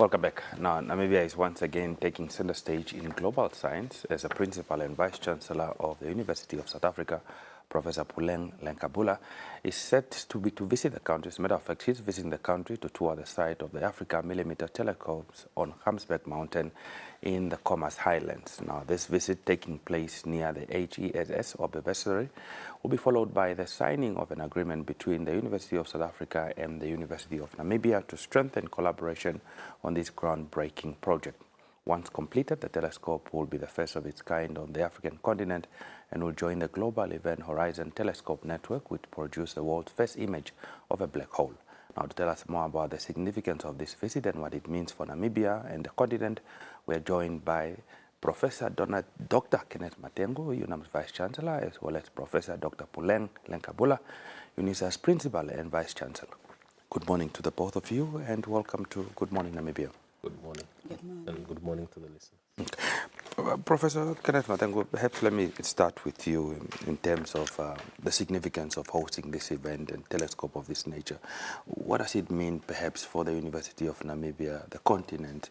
Welcome back. Now, Namibia is once again taking center stage in global science as a principal and vice-chancellor of the University of South Africa. Professor Puleng LenkaBula is set to visit the country. As a matter of fact, he's visiting the country to tour the site of the Africa Millimetre Telescope on Gamsberg Mountain in the Khomas Highlands. Now, this visit taking place near the H.E.S.S. Observatory will be followed by the signing of an agreement between the University of South Africa and the University of Namibia to strengthen collaboration on this groundbreaking project. Once completed, the telescope will be the first of its kind on the African continent and will join the global Event Horizon Telescope network, which produced the world's first image of a black hole. Now, to tell us more about the significance of this visit and what it means for Namibia and the continent, we are joined by Professor Dr. Kenneth Matengu, UNAM's Vice-Chancellor, as well as Professor Dr. Puleng LenkaBula, UNISA's Principal and Vice-Chancellor. Good morning to the both of you and welcome to Good Morning Namibia. Good morning. Good morning. And good morning to the listeners. Okay. Professor Kenneth Matengu, perhaps let me start with you in terms of the significance of hosting this event and telescope of this nature. What does it mean perhaps for the University of Namibia, the continent,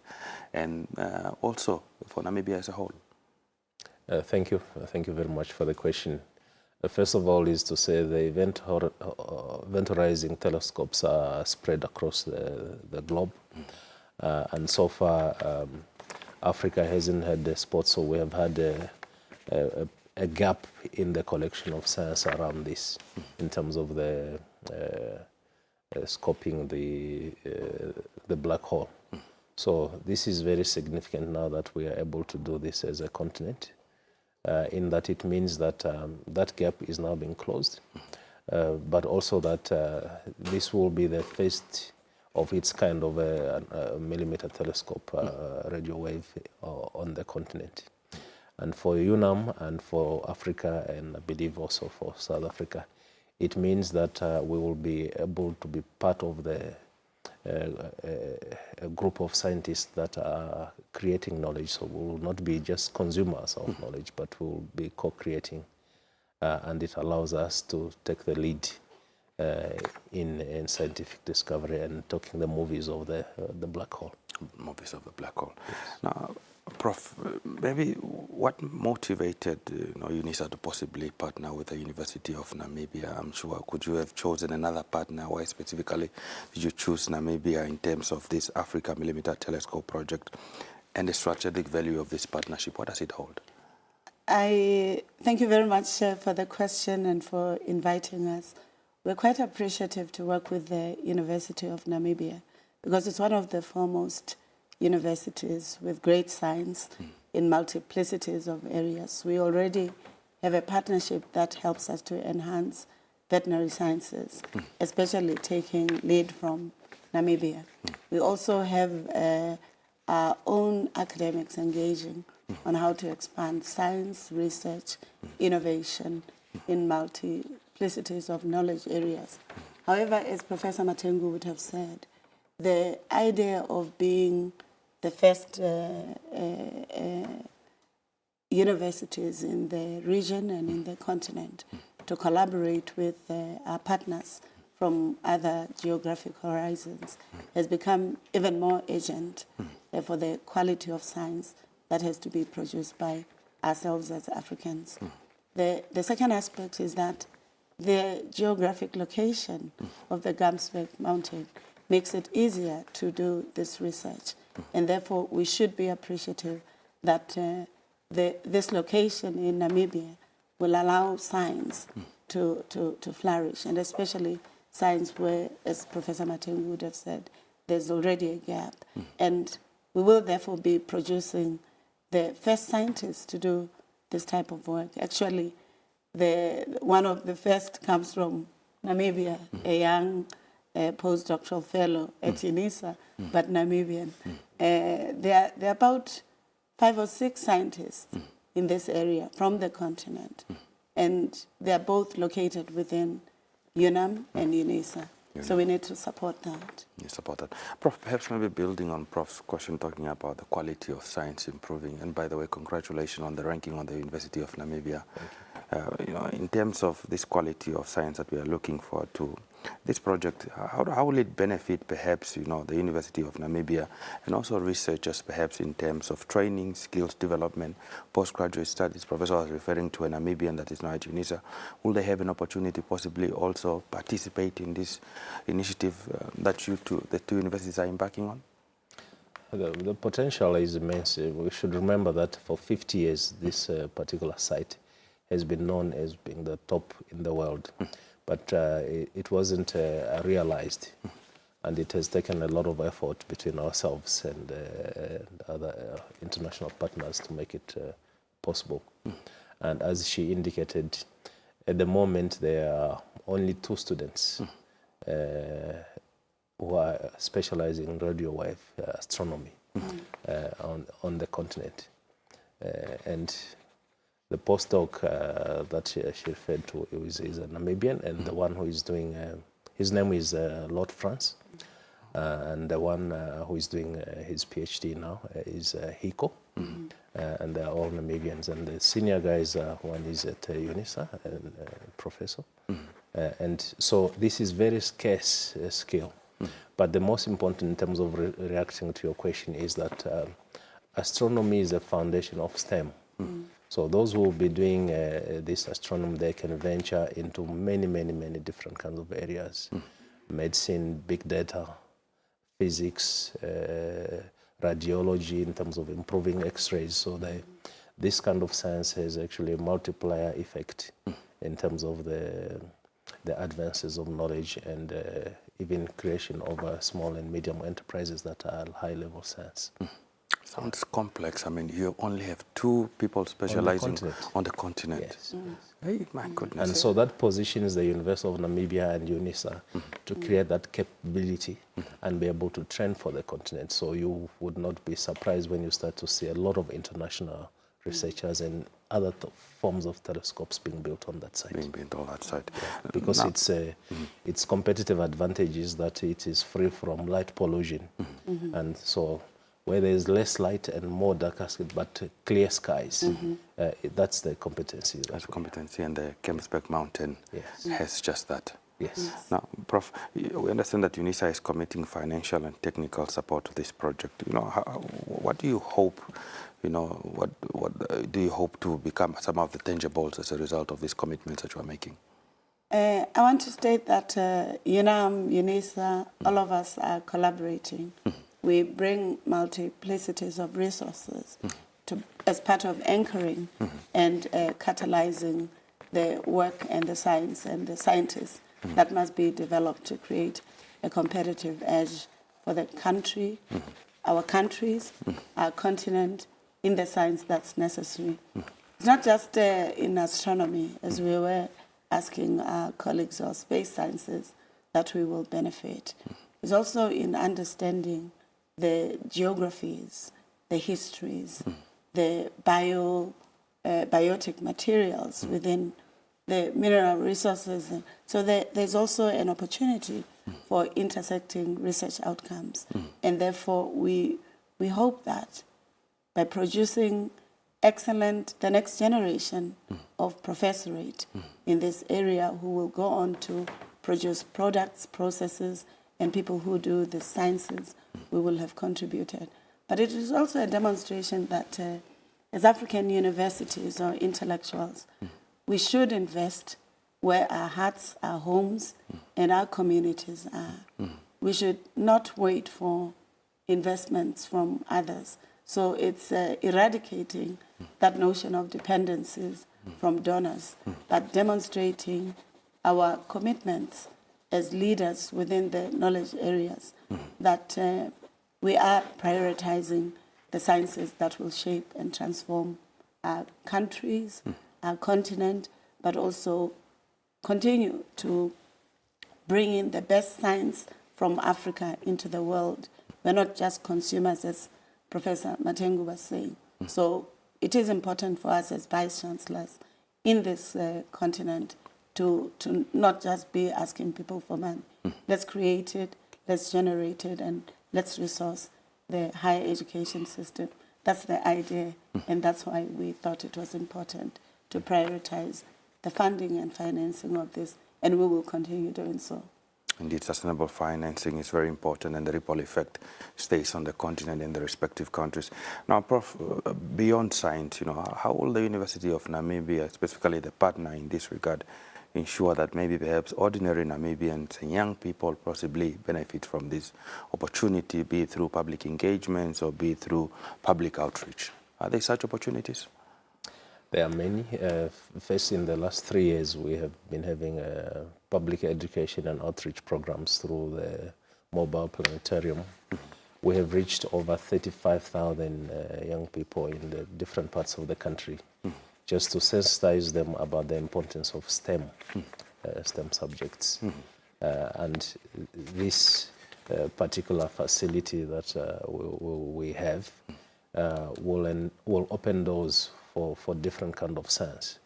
and also for Namibia as a whole? Thank you. Thank you very much for the question. First of all is to say the Event Horizon telescopes are spread across the globe. And so far, Africa hasn't had the spot, so we have had a gap in the collection of science around this in terms of the scoping the black hole. So this is very significant now that we are able to do this as a continent, in that it means that that gap is now being closed, but also that this will be the first of its kind of a millimeter telescope radio wave on the continent. And for UNAM and for Africa, and I believe also for South Africa, it means that we will be able to be part of a group of scientists that are creating knowledge. So we will not be just consumers of knowledge, but we will be co-creating, and it allows us to take the lead in scientific discovery and talking the movies of the black hole. Movies of the black hole. Yes. Now, Prof, maybe what motivated UNISA to possibly partner with the University of Namibia? I'm sure, could you have chosen another partner? Why specifically did you choose Namibia in terms of this Africa Millimetre Telescope project and the strategic value of this partnership? What does it hold? Thank you very much for the question and for inviting us. We're quite appreciative to work with the University of Namibia because it's one of the foremost universities with great science in multiplicities of areas. We already have a partnership that helps us to enhance veterinary sciences, especially taking lead from Namibia. We also have our own academics engaging on how to expand science, research, innovation in multiplicities of knowledge areas. However, as Professor Matengu would have said, the idea of being the first universities in the region and in the continent to collaborate with our partners from other geographic horizons has become even more urgent for the quality of science that has to be produced by ourselves as Africans. The second aspect is that the geographic location of the Gamsberg Mountain makes it easier to do this research. And therefore, we should be appreciative that this location in Namibia will allow science to flourish, and especially science where, as Professor Matengu would have said, there's already a gap. And we will therefore be producing the first scientists to do this type of work. Actually, one of the first comes from Namibia, a young postdoctoral fellow at UNISA, but Namibian. There are about 5 or 6 scientists in this area from the continent, and they are both located within UNAM and UNISA. So we need to support that. You support that. Prof, perhaps maybe building on Prof's question, talking about the quality of science improving. And by the way, congratulations on the ranking on the University of Namibia. in terms of this quality of science that we are looking for to this project, how will it benefit perhaps, the University of Namibia and also researchers perhaps in terms of training, skills development, postgraduate studies? Professor was referring to a Namibian that is now at UNISA. Will they have an opportunity possibly also participate in this initiative that the two universities are embarking on? The potential is immense. We should remember that for 50 years, this particular site has been known as being the top in the world. But it wasn't realized, and it has taken a lot of effort between ourselves and other international partners to make it possible. And as she indicated, at the moment there are only 2 students who are specializing in radio wave astronomy on the continent. And the postdoc that she referred to is a Namibian, and the one who is doing, his name is Lord France, and the one who is doing his PhD now is Hiko, and they're all Namibians. And the senior guys, one is at UNISA, and professor. And so this is very scarce skill. But the most important in terms of reacting to your question is that astronomy is a foundation of STEM. So those who will be doing this astronomy, they can venture into many, many, many different kinds of areas. Medicine, big data, physics, radiology in terms of improving X-rays. So this kind of science has actually a multiplier effect in terms of the advances of knowledge and even creation of small and medium enterprises that are high-level science. Sounds complex. I mean, you only have 2 people specializing on the continent. Yes. Hey, my goodness. And so that positions the University of Namibia and UNISA to create that capability and be able to train for the continent. So you would not be surprised when you start to see a lot of international researchers and other forms of telescopes being built on that site. Being built on that site. Yeah. Because its competitive advantage is that it is free from light pollution. And so where there is less light and more darker sky, but clear skies, that's the competency. That's competency, and the Gamsberg Mountain has just that. Yes. Now, Prof, we understand that UNISA is committing financial and technical support to this project. What do you hope, what do you hope to become some of the tangibles as a result of these commitments that you are making? I want to state that UNAM, UNISA, all of us are collaborating. We bring multiplicities of resources as part of anchoring and catalyzing the work and the science and the scientists that must be developed to create a competitive edge for the country, our countries, our continent, in the science that's necessary. It's not just in astronomy, as we were asking our colleagues of space sciences, that we will benefit. It's also in understanding the geographies, the histories, the biotic materials within the mineral resources. So there's also an opportunity for intersecting research outcomes. And therefore, we hope that by producing the next generation of professorate in this area who will go on to produce products, processes, and people who do the sciences, we will have contributed. But it is also a demonstration that as African universities or intellectuals, we should invest where our hearts, our homes, and our communities are. We should not wait for investments from others. So it's eradicating that notion of dependencies from donors, but demonstrating our commitments as leaders within the knowledge areas that we are prioritizing the sciences that will shape and transform our countries, our continent, but also continue to bring in the best science from Africa into the world. We're not just consumers, as Professor Matengu was saying. So it is important for us as vice-chancellors in this continent to not just be asking people for money. Let's create it, let's generate it, and let's resource the higher education system. That's the idea, and that's why we thought it was important to prioritize the funding and financing of this, and we will continue doing so. Indeed, sustainable financing is very important, and the ripple effect stays on the continent in the respective countries. Now, Prof, beyond science, how will the University of Namibia, specifically the partner in this regard, ensure that maybe perhaps ordinary Namibians and young people possibly benefit from this opportunity, be it through public engagements or be it through public outreach? Are there such opportunities? There are many. First, in the last 3 years, we have been having public education and outreach programs through the mobile planetarium. We have reached over 35,000 young people in the different parts of the country, just to sensitize them about the importance of STEM, STEM subjects. And this particular facility that we have will open doors for different kind of science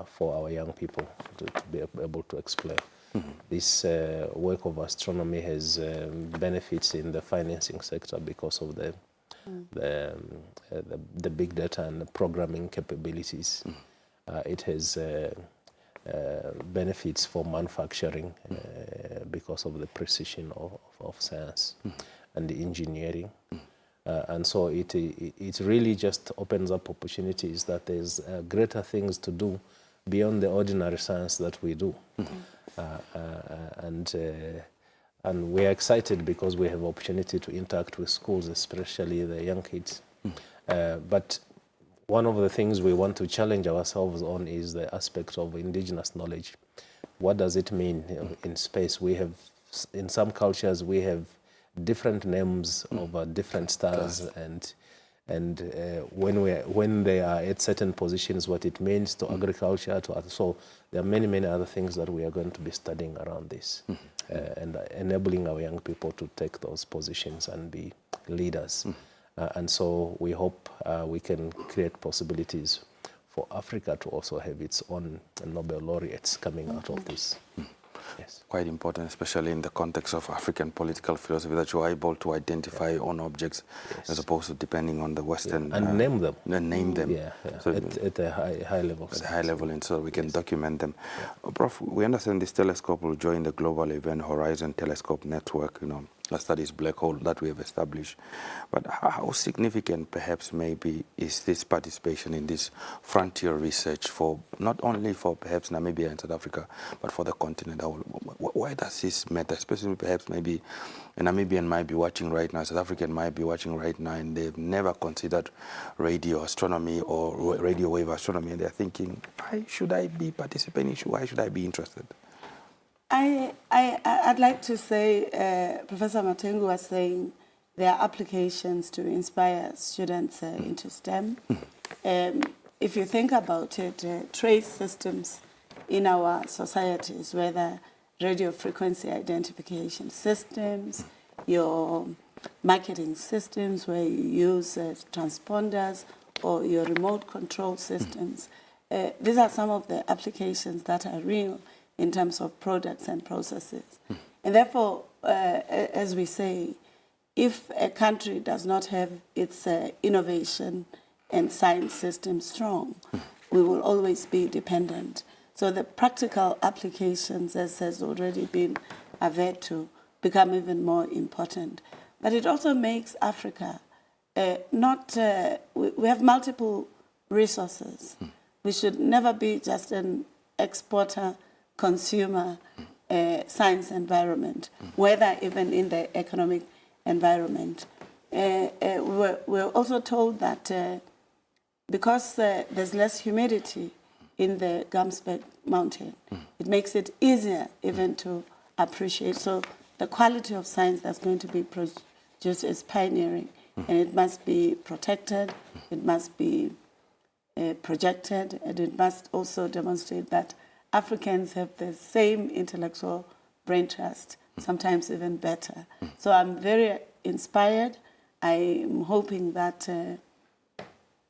for our young people to be able to explore. This work of astronomy has benefits in the financing sector because of the big data and the programming capabilities. It has benefits for manufacturing because of the precision of science and the engineering. And so it really just opens up opportunities that there's greater things to do beyond the ordinary science that we do. And we're excited because we have opportunity to interact with schools, especially the young kids. But one of the things we want to challenge ourselves on is the aspect of indigenous knowledge. What does it mean in space? We have, in some cultures, we have different names of different stars, and when they are at certain positions, what it means to agriculture, to others. So there are many other things that we are going to be studying around this, and enabling our young people to take those positions and be leaders. And so we hope we can create possibilities for Africa to also have its own Nobel laureates coming out of this. Yes. Quite important, especially in the context of African political philosophy, that you are able to identify own objects, as opposed to depending on the Western... and name them. And name them. So at a high level. At a high level, and so we can document them. Prof, we understand this telescope will join the global event Horizon Telescope Network, that studies black hole that we have established. But how significant perhaps maybe is this participation in this frontier research for not only for perhaps Namibia and South Africa, but for the continent? Why does this matter? Especially perhaps maybe a Namibian might be watching right now, South African might be watching right now, and they've never considered radio astronomy or radio wave astronomy, and they're thinking, why should I be participating? Why should I be interested? I'd like to say, Professor Matengu was saying there are applications to inspire students into STEM. If you think about it, trace systems in our societies, whether radio frequency identification systems, your marketing systems where you use transponders, or your remote control systems, these are some of the applications that are real in terms of products and processes. And therefore, as we say, if a country does not have its innovation and science system strong, we will always be dependent. So the practical applications, as has already been averred to, become even more important. But it also makes Africa we have multiple resources. We should never be just an exporter, consumer science environment, whether even in the economic environment. We're also told that because there's less humidity in the Gamsberg Mountain, it makes it easier even to appreciate. So the quality of science that's going to be produced is pioneering, and it must be protected, it must be projected, and it must also demonstrate that Africans have the same intellectual brain trust, sometimes even better. So I'm very inspired. I'm hoping that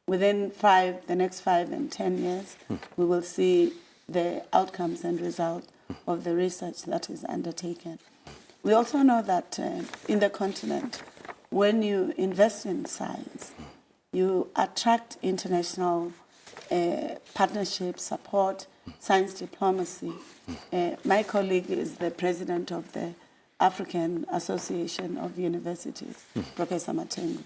within the next 5 and 10 years, we will see the outcomes and results of the research that is undertaken. We also know that in the continent, when you invest in science, you attract international partnership support, science diplomacy. My colleague is the president of the African Association of Universities, Professor Matengu.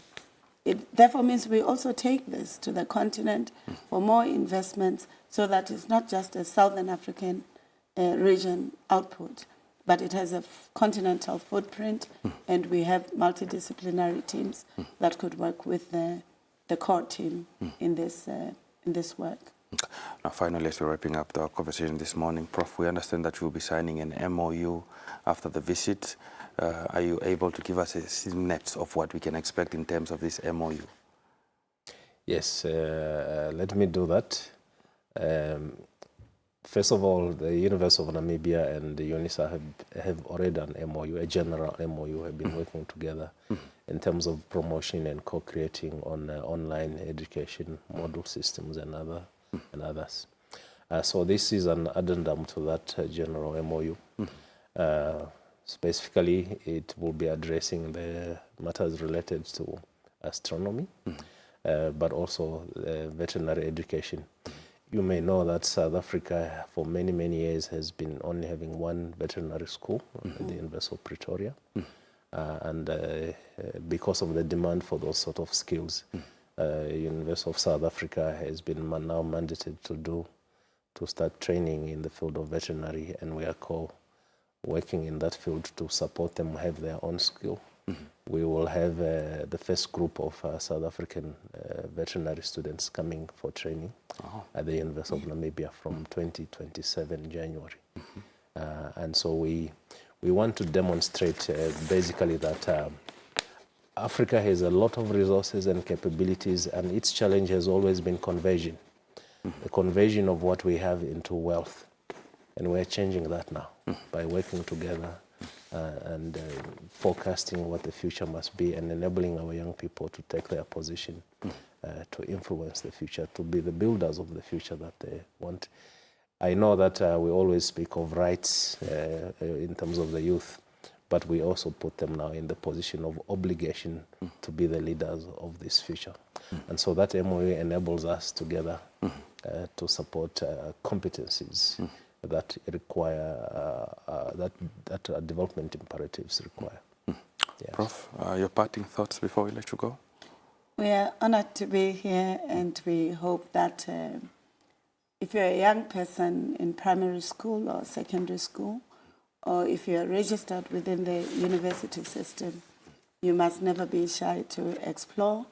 It therefore means we also take this to the continent for more investments so that it's not just a Southern African region output, but it has a continental footprint, and we have multidisciplinary teams that could work with the core team in this work. Now, finally, as we're wrapping up the conversation this morning, Prof, we understand that you'll be signing an MOU after the visit. Are you able to give us a synopsis of what we can expect in terms of this MOU? Yes, let me do that. First of all, the University of Namibia and the UNISA have already done an MOU, a general MOU, have been working together in terms of promotion and co-creating on online education module systems and others. So this is an addendum to that general MOU. Specifically, it will be addressing the matters related to astronomy, but also veterinary education. You may know that South Africa, for many, many years, has been only having one veterinary school at the University of Pretoria. And because of the demand for those sort of skills, University of South Africa has been now mandated to start training in the field of veterinary, and we are working in that field to support them have their own skill. We will have the first group of South African veterinary students coming for training at the University of Namibia from 2027 January. And so we want to demonstrate basically that Africa has a lot of resources and capabilities, and its challenge has always been conversion, the conversion of what we have into wealth. And we're changing that now by working together and forecasting what the future must be and enabling our young people to take their position to influence the future, to be the builders of the future that they want. I know that we always speak of rights in terms of the youth, but we also put them now in the position of obligation to be the leaders of this future. And so that MOU enables us together to support competencies that require, that development imperatives require. Yes. Prof, your parting thoughts before we let you go? We are honored to be here, and we hope that if you're a young person in primary school or secondary school, or if you're registered within the university system, you must never be shy to explore,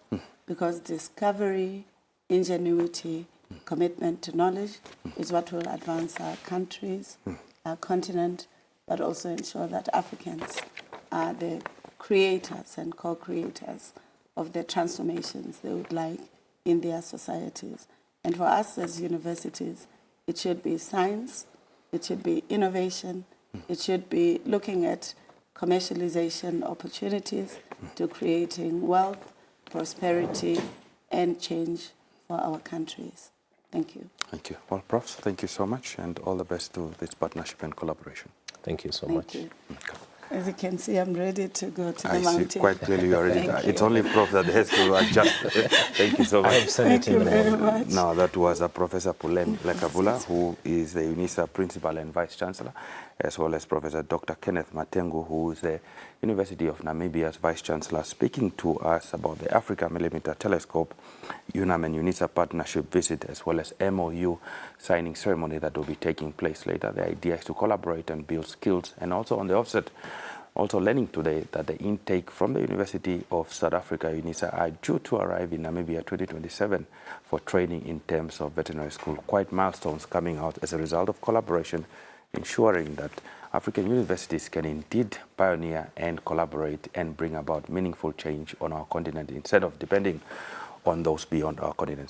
because discovery, ingenuity, commitment to knowledge is what will advance our countries, our continent, but also ensure that Africans are the creators and co-creators of the transformations they would like in their societies. And for us as universities, it should be science, it should be innovation, it should be looking at commercialization opportunities to creating wealth, prosperity, and change for our countries. Thank you. Thank you. Well, Profs, thank you so much, and all the best to this partnership and collaboration. Thank you so much. Thank you. As you can see, I'm ready to go to the I mountain. see quite clearly you are ready. It's only Prof that has to adjust. Thank you so much. I have sent it in the Very morning. much. Now, that was Professor Puleng LenkaBula, who is the UNISA Principal and Vice-Chancellor, as well as Professor Dr. Kenneth Matengu, who is the University of Namibia's Vice-Chancellor, speaking to us about the Africa Millimetre Telescope, UNAM and UNISA partnership visit, as well as MOU signing ceremony that will be taking place later. The idea is to collaborate and build skills, and also on the offset, also learning today that the intake from the University of South Africa, UNISA, are due to arrive in Namibia 2027 for training in terms of veterinary school. Quite milestones coming out as a result of collaboration, ensuring that African universities can indeed pioneer and collaborate and bring about meaningful change on our continent instead of depending on those beyond our continent.